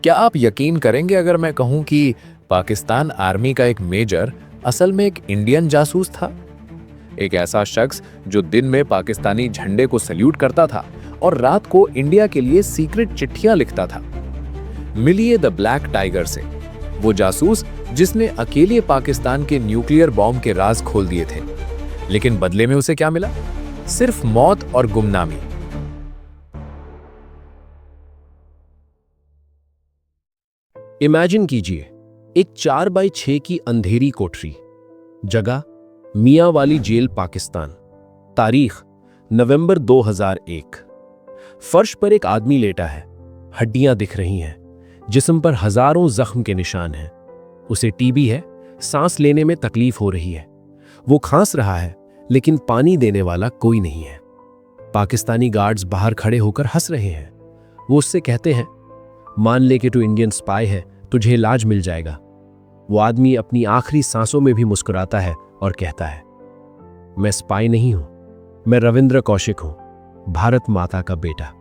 क्या आप यकीन करेंगे अगर मैं कहूं कि पाकिस्तान आर्मी का एक मेजर असल में एक इंडियन जासूस था? एक ऐसा शख्स जो दिन में पाकिस्तानी झंडे को सल्यूट करता था और रात को इंडिया के लिए सीक्रेट चिट्ठियां लिखता था। मिलिए द ब्लैक टाइगर से, वो जासूस जिसने अकेले पाकिस्तान के न्यूक्लियर बॉम्ब के राज खोल दिए थे। लेकिन बदले में उसे क्या मिला? सिर्फ मौत और गुमनामी। इमेजिन कीजिए, एक 4x6 की अंधेरी कोठरी, जगह मियां वाली जेल पाकिस्तान, तारीख नवंबर 2001। फर्श पर एक आदमी लेटा है, हड्डियां दिख रही हैं, जिस्म पर हजारों जख्म के निशान हैं। उसे टीबी है, सांस लेने में तकलीफ हो रही है। वो खांस रहा है, लेकिन पानी देने वाला कोई नहीं है। पाकिस्तानी गार्ड्स बाहर खड़े होकर हंस रहे हैं। वो उससे कहते हैं, मान ले कि तू इंडियन स्पाई है, तुझे इलाज मिल जाएगा। वो आदमी अपनी आखिरी सांसों में भी मुस्कुराता है और कहता है, मैं स्पाई नहीं हूं, मैं रविंद्र कौशिक हूं, भारत माता का बेटा।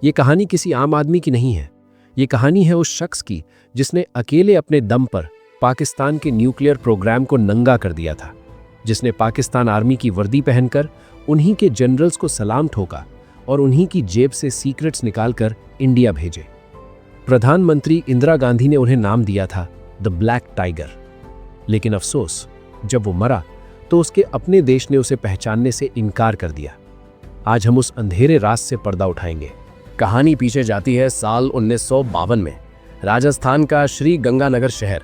ये कहानी किसी आम आदमी की नहीं है। ये कहानी है उस शख्स की जिसने अकेले अपने दम पर पाकिस्तान के न्यूक्लियर प्रोग्राम को नंगा कर दिया था, जिसने पाकिस्तान आर्मी की वर्दी पहनकर उन्हीं के जनरल्स को सलाम ठोका और उन्हीं की जेब से सीक्रेट्स निकालकर इंडिया भेजे। प्रधानमंत्री इंदिरा गांधी ने उन्हें नाम दिया था द ब्लैक टाइगर। लेकिन अफसोस, जब वो मरा तो उसके अपने देश ने उसे पहचानने से इनकार कर दिया। आज हम उस अंधेरे राज से पर्दा उठाएंगे। कहानी पीछे जाती है साल 1952 में, राजस्थान का श्री गंगानगर शहर।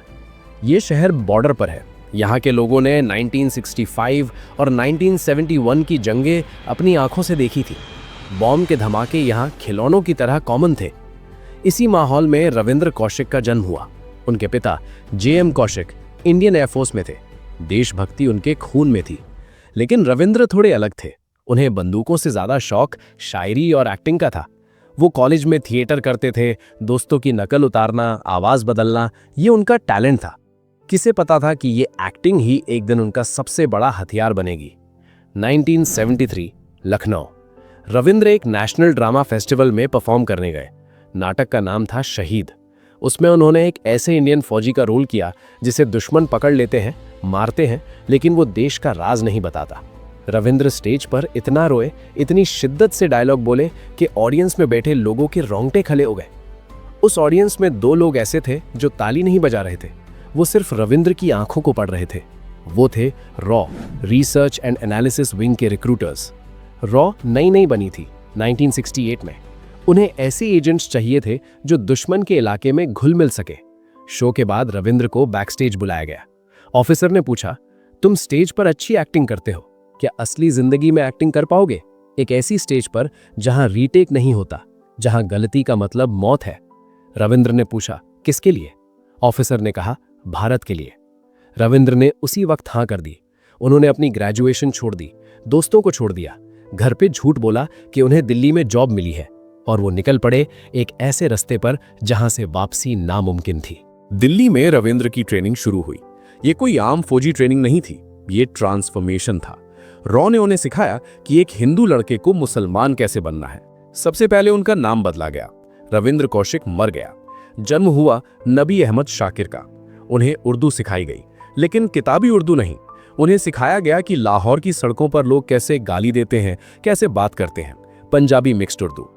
ये शहर बॉर्डर पर है। यहाँ के लोगों ने 1965 और 1971 की जंगें अपनी आंखों से देखी थी। बॉम्ब के धमाके यहाँ खिलौनों की तरह कॉमन थे। इसी माहौल में रविंद्र कौशिक का जन्म हुआ। उनके पिता JM कौशिक इंडियन एयरफोर्स में थे। देशभक्ति उनके खून में थी। लेकिन रविंद्र थोड़े अलग थे। उन्हें बंदूकों से ज्यादा शौक शायरी और एक्टिंग का था। वो कॉलेज में थिएटर करते थे। दोस्तों की नकल उतारना, आवाज बदलना, ये उनका टैलेंट था। किसे पता था कि ये एक्टिंग ही एक दिन उनका सबसे बड़ा हथियार बनेगी। 1973 लखनऊ, रविंद्र एक नेशनल ड्रामा फेस्टिवल में परफॉर्म करने गए। नाटक का नाम था शहीद। उसमें उन्होंने एक ऐसे इंडियन फौजी का रोल किया जिसे दुश्मन पकड़ लेते हैं, मारते हैं, लेकिन वो देश का राज नहीं बताता। रविंद्र स्टेज पर इतना रोए, इतनी शिद्दत से डायलॉग बोले कि ऑडियंस में बैठे लोगों के रोंगटे खड़े हो गए। उस ऑडियंस में 2 लोग ऐसे थे जो ताली नहीं बजा रहे थे, वो सिर्फ रविंद्र की आंखों को पढ़ रहे थे। वो थे raw, research and analysis wing के रिक्रूटर्स। रॉ नई बनी थी 1968 में। उन्हें ऐसे एजेंट्स चाहिए थे जो दुश्मन के इलाके में घुल मिल सके। शो के बाद रविंद्र को बैक स्टेज बुलाया गया। ऑफिसर ने पूछा, तुम स्टेज पर अच्छी एक्टिंग करते हो, क्या असली जिंदगी में एक्टिंग कर पाओगे? एक ऐसी स्टेज पर जहां रीटेक नहीं होता, जहां गलती का मतलब मौत है। रविंद्र ने पूछा, किसके लिए? ऑफिसर ने कहा, भारत के लिए। रविंद्र ने उसी वक्त हाँ कर दी। उन्होंने अपनी ग्रेजुएशन छोड़ दी, दोस्तों को छोड़ दिया, घर पे झूठ बोला कि उन्हें दिल्ली में जॉब मिली है, और वो निकल पड़े एक ऐसे रास्ते पर जहां से वापसी नामुमकिन थी। दिल्ली में रविंद्र की ट्रेनिंग शुरू हुई। ये कोई आम फौजी ट्रेनिंग नहीं थी, ये ट्रांसफॉर्मेशन था। रॉ ने उन्हें सिखाया कि एक हिंदू लड़के को मुसलमान कैसे बनना है। सबसे पहले उनका नाम बदला गया। रविंद्र कौशिक मर गया। जन्म हुआ नबी अहमद शाकिर का। उन्हें उर्दू सिखाई गई, लेकिन किताबी उर्दू नहीं। उन्हें सिखाया गया कि लाहौर की सड़कों पर लोग कैसे गाली देते हैं, कैसे बात करते हैं, पंजाबी मिक्स्ड उर्दू।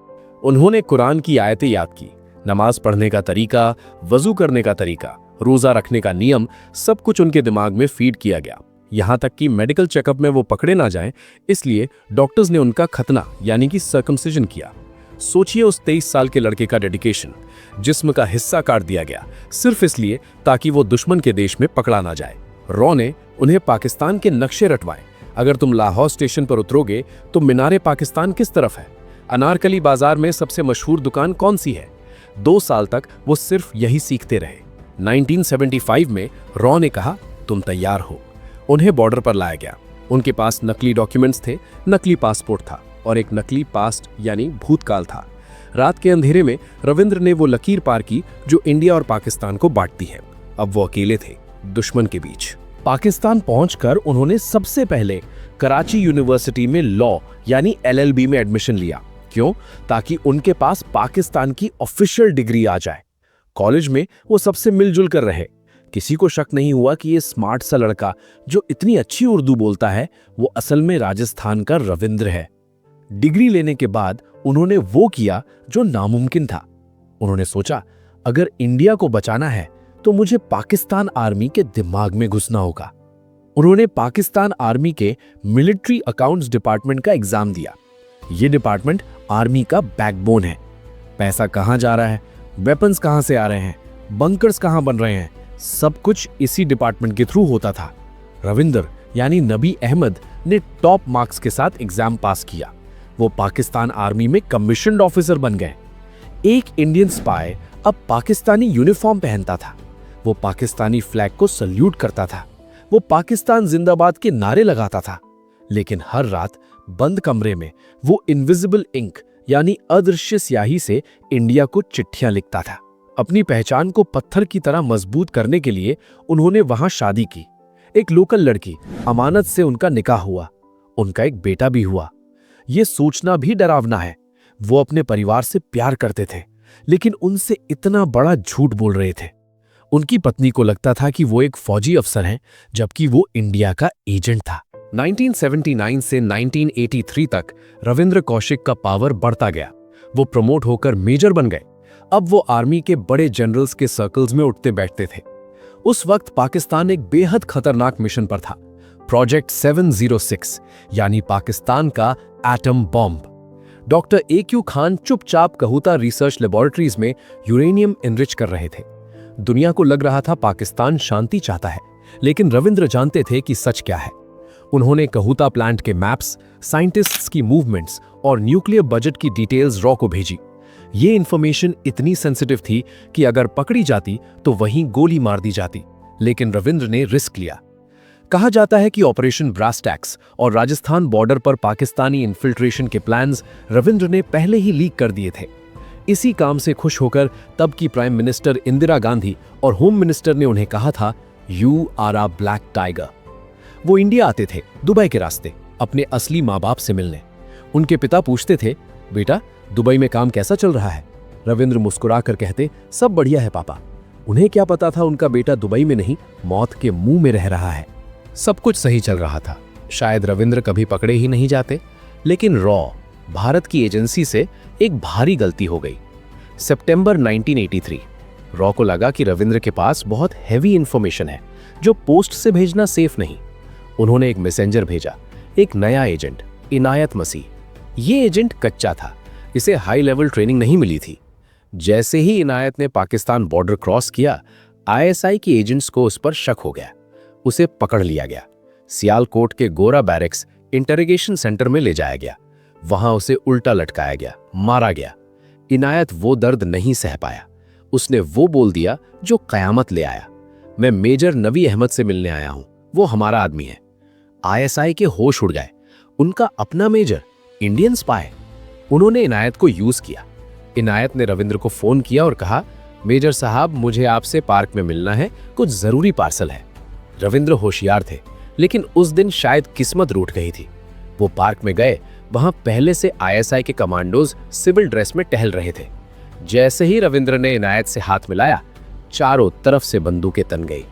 उन्होंने कुरान की आयतें याद की, नमाज पढ़ने का तरीका, वजू करने का तरीका, रोजा रखने का नियम, सब कुछ उनके दिमाग में फीड किया गया। यहां तक कि मेडिकल चेकअप में वो पकड़े ना जाएं, इसलिए डॉक्टर्स ने उनका खतना यानी कि सर्कमसिजन किया। सोचिए उस 23 साल के लड़के का डेडिकेशन। जिस्म का हिस्सा काट दिया गया सिर्फ इसलिए ताकि वो दुश्मन के देश में पकड़ा ना जाए। रॉ ने उन्हें पाकिस्तान के नक्शे रटवाए। अगर तुम लाहौर स्टेशन पर उतरोगे तो मीनारे पाकिस्तान किस तरफ है, अनारकली बाजार में सबसे मशहूर दुकान कौन सी है। 2 साल तक वो सिर्फ यही सीखते रहे। 1975 में रॉ ने कहा, तुम तैयार हो। उन्हें बॉर्डर पर लाया गया। उनके पास नकली डॉक्यूमेंट्स थे, नकली पासपोर्ट था और एक नकली पास्ट यानी भूतकाल था। रात के अंधेरे में रविंद्र ने वो लकीर पार की जो इंडिया और पाकिस्तान को बांटती है। अब वो अकेले थे दुश्मन के बीच। पाकिस्तान पहुंचकर उन्होंने सबसे पहले कराची यूनिवर्सिटी में लॉ यानी LLB में एडमिशन लिया। क्यों? ताकि उनके पास पाकिस्तान की ऑफिशियल डिग्री आ जाए। कॉलेज में वो सबसे मिलजुल कर रहे। किसी को शक नहीं हुआ कि ये स्मार्ट सा लड़का जो इतनी अच्छी उर्दू बोलता है वो असल में राजस्थान का रविंद्र है। डिग्री लेने के बाद उन्होंने वो किया जो नामुमकिन था। उन्होंने सोचा, अगर इंडिया को बचाना है तो मुझे पाकिस्तान आर्मी के दिमाग में घुसना होगा। उन्होंने पाकिस्तान आर्मी के मिलिट्री अकाउंट्स डिपार्टमेंट का एग्जाम दिया। ये डिपार्टमेंट आर्मी का बैकबोन है। पैसा कहां जा रहा है, वेपन्स कहां से आ रहे हैं, बंकर्स कहां बन रहे हैं, सब कुछ इसी डिपार्टमेंट के थ्रू होता था। रविंद्र यानी नबी अहमद ने टॉप मार्क्स के साथ एग्जाम पास किया। वो पाकिस्तान आर्मी में कमीशन्ड ऑफिसर बन गए। एक इंडियन स्पाई अब पाकिस्तानी यूनिफॉर्म पहनता था। वो पाकिस्तानी फ्लैग को सल्यूट करता था। वो पाकिस्तान जिंदाबाद के नारे लगाता था। लेकिन हर रात बंद कमरे में वो इनविजिबल इंक यानी अदृश्य स्याही से इंडिया को चिट्ठियां लिखता था। अपनी पहचान को पत्थर की तरह मजबूत करने के लिए उन्होंने वहां शादी की। एक लोकल लड़की अमानत से उनका निकाह हुआ। उनका एक बेटा भी हुआ। यह सोचना भी डरावना है, वो अपने परिवार से प्यार करते थे, लेकिन उनसे इतना बड़ा झूठ बोल रहे थे। उनकी पत्नी को लगता था कि वो एक फौजी अफसर हैं, जबकि वो इंडिया का एजेंट था। 1979 से 1983 तक रविंद्र कौशिक का पावर बढ़ता गया। वो प्रमोट होकर मेजर बन गए। अब वो आर्मी के बड़े जनरल्स के सर्कल्स में उठते बैठते थे। उस वक्त पाकिस्तान एक बेहद खतरनाक मिशन पर था, प्रोजेक्ट 706 यानी पाकिस्तान का atom bomb. Doctor AQ Khan चुपचाप कहूता रिसर्च लेबोरेटरीज में यूरेनियम एनरिच कर रहे थे। दुनिया को लग रहा था पाकिस्तान शांति चाहता है, लेकिन रविंद्र जानते थे कि सच क्या है। उन्होंने कहूता प्लांट के मैप्स, साइंटिस्ट्स की मूवमेंट्स और न्यूक्लियर बजट की डिटेल्स रॉ को भेजी। ये इंफॉर्मेशन इतनी सेंसिटिव थी कि अगर पकड़ी जाती तो वहीं गोली मार दी जाती, लेकिन रविंद्र ने रिस्क लिया। कहा जाता है कि ऑपरेशन ब्रास टैक्स और राजस्थान बॉर्डर पर पाकिस्तानी इन्फिल्ट्रेशन के प्लान्स रविंद्र ने पहले ही लीक कर दिए थे। इसी काम से खुश होकर तब की प्राइम मिनिस्टर इंदिरा गांधी और होम मिनिस्टर ने उन्हें कहा था, you are a black tiger. वो इंडिया आते थे दुबई के रास्ते अपने असली माँ बाप से मिलने। उनके पिता पूछते थे, बेटा दुबई में काम कैसा चल रहा है? रविंद्र मुस्कुरा कर कहते, सब बढ़िया है पापा। उन्हें क्या पता था उनका बेटा दुबई में नहीं, मौत के मुंह में रह रहा है। सब कुछ सही चल रहा था। शायद रविंद्र कभी पकड़े ही नहीं जाते, लेकिन रॉ भारत की एजेंसी से एक भारी गलती हो गई। सितंबर 1983 रॉ को लगा कि रविंद्र के पास बहुत हैवी इंफॉर्मेशन है जो पोस्ट से भेजना सेफ नहीं। उन्होंने एक मैसेंजर भेजा, एक नया एजेंट इनायत मसीह। ये एजेंट कच्चा था, इसे हाई लेवल ट्रेनिंग नहीं मिली थी। जैसे ही इनायत ने पाकिस्तान बॉर्डर क्रॉस किया, ISI की एजेंट्स को उस पर शक हो गया। उसे पकड़ लिया गया। सियालकोट के गोरा बैरक्स इंटरोगेशन सेंटर में ले जाया गया। वहां उसे उल्टा लटकाया गया, मारा गया। इनायत वो दर्द नहीं सह पाया। उसने वो बोल दिया जो कयामत ले आया, मैं मेजर नबी अहमद से मिलने आया हूं, वो हमारा आदमी है। ISI के होश उड़ गए। उनका अपना मेजर, इंडियन स्पाई। उन्होंने इनायत को यूज किया। इनायत ने रविंद्र को फोन किया और कहा, मेजर साहब मुझे आपसे पार्क में मिलना है, कुछ जरूरी पार्सल है। रविंद्र होशियार थे, लेकिन उस दिन शायद किस्मत रूठ गई थी। वो पार्क में गए। वहां पहले से ISI के कमांडोज सिविल ड्रेस में टहल रहे थे। जैसे ही रविंद्र ने इनायत से हाथ मिलाया, चारों तरफ से बंदूकें तन गई।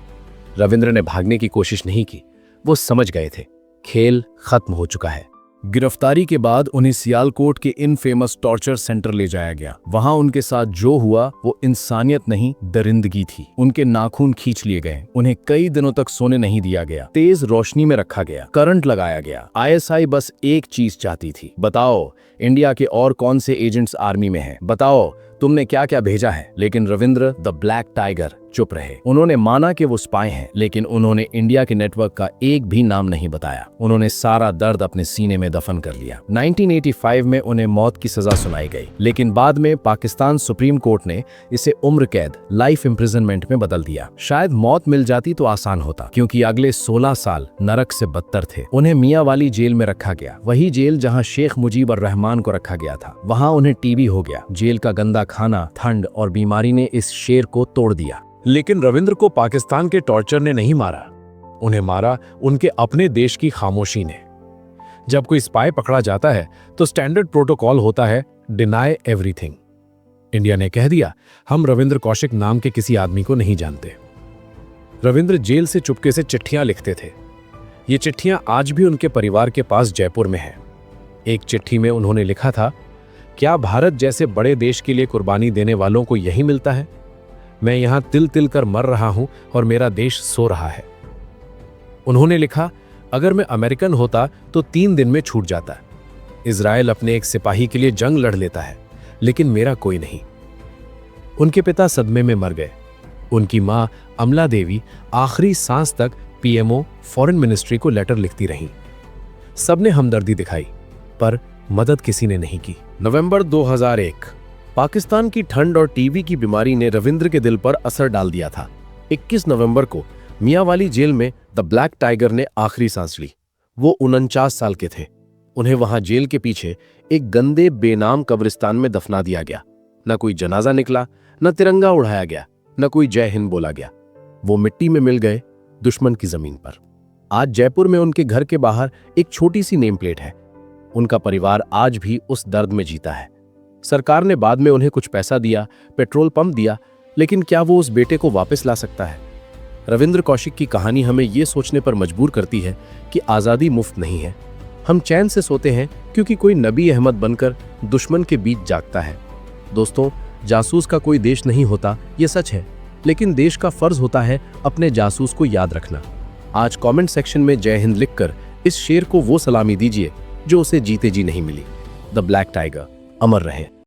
रविंद्र ने भागने की कोशिश नहीं की। वो समझ गए थे खेल खत्म हो चुका है। गिरफ्तारी के बाद उन्हें सियालकोट के इनफेमस टॉर्चर सेंटर ले जाया गया। वहां उनके साथ जो हुआ वो इंसानियत नहीं, दरिंदगी थी। उनके नाखून खींच लिए गए। उन्हें कई दिनों तक सोने नहीं दिया गया। तेज रोशनी में रखा गया। करंट लगाया गया। ISI बस एक चीज चाहती थी, बताओ इंडिया के और कौन से एजेंट्स आर्मी में हैं? बताओ तुमने क्या क्या भेजा है? लेकिन रविंद्र द ब्लैक टाइगर चुप रहे। उन्होंने माना कि वो स्पाई हैं, लेकिन उन्होंने इंडिया के नेटवर्क का एक भी नाम नहीं बताया। उन्होंने सारा दर्द अपने सीने में दफन कर लिया। 1985 में उन्हें मौत की सजा सुनाई गई, लेकिन बाद में पाकिस्तान सुप्रीम कोर्ट ने इसे उम्र कैद, लाइफ इम्प्रिजनमेंट में बदल दिया। शायद मौत मिल जाती तो आसान होता, क्योंकि अगले 16 साल नरक से बदतर थे। उन्हें मियाँ वाली जेल में रखा गया, वही जेल जहाँ शेख मुजीब उर रहमान को रखा गया था। वहां उन्हें TB हो गया। जेल का गंदा खाना, ठंड और बीमारी ने इस शेर को तोड़ दिया। लेकिन रविंद्र को पाकिस्तान के टॉर्चर ने नहीं मारा। उन्हें मारा उनके अपने देश की खामोशी ने। जब कोई स्पाई पकड़ा जाता है तो स्टैंडर्ड प्रोटोकॉल होता है, डिनाई एवरीथिंग। इंडिया ने कह दिया, हम रविंद्र कौशिक नाम के किसी आदमी को नहीं जानते। रविंद्र जेल से चुपके से चिट्ठियां लिखते थे। ये चिट्ठियां आज भी उनके परिवार के पास जयपुर में हैं। एक चिट्ठी में उन्होंने लिखा था, क्या भारत जैसे बड़े देश के लिए कुर्बानी देने वालों को यही मिलता है? मैं यहां तिल तिल कर मर रहा हूं और मेरा देश सो रहा है। उन्होंने लिखा, अगर मैं अमेरिकन होता तो 3 दिन में छूट जाता। इजराइल अपने एक सिपाही के लिए जंग लड़ लेता है, लेकिन मेरा कोई नहीं। उनके पिता सदमे में मर गए। उनकी मां अमला देवी आखिरी सांस तक पीएमओ फॉरेन मिनिस्ट्री को लेटर लिखती रहीं। सबने हमदर्दी दिखाई, पर मदद किसी ने नहीं की। नवंबर 2001, पाकिस्तान की ठंड और टीबी की बीमारी ने रविंद्र के दिल पर असर डाल दिया था। 21 नवंबर को मियांवाली जेल में द ब्लैक टाइगर ने आखिरी सांस ली। वो 49 साल के थे। उन्हें वहां जेल के पीछे एक गंदे बेनाम कब्रिस्तान में दफना दिया गया। न कोई जनाजा निकला, न तिरंगा उड़ाया गया, न कोई जय हिंद बोला गया। वो मिट्टी में मिल गए, दुश्मन की जमीन पर। आज जयपुर में उनके घर के बाहर एक छोटी सी नेम प्लेट है। उनका परिवार आज भी उस दर्द में जीता है। सरकार ने बाद में उन्हें कुछ पैसा दिया, पेट्रोल पंप दिया, लेकिन क्या वो उस बेटे को वापस ला सकता है? रविंद्र कौशिक की कहानी हमें ये सोचने पर मजबूर करती है कि आज़ादी मुफ्त नहीं है। हम चैन से सोते हैं क्योंकि कोई नबी अहमद बनकर दुश्मन के बीच जागता है। दोस्तों, जासूस का कोई देश नहीं होता, ये सच है, लेकिन देश का फर्ज होता है अपने जासूस को याद रखना। आज कमेंट सेक्शन में जय हिंद लिखकर इस शेर को वो सलामी दीजिए जो उसे जीते जी नहीं मिली। द ब्लैक टाइगर अमर रहे।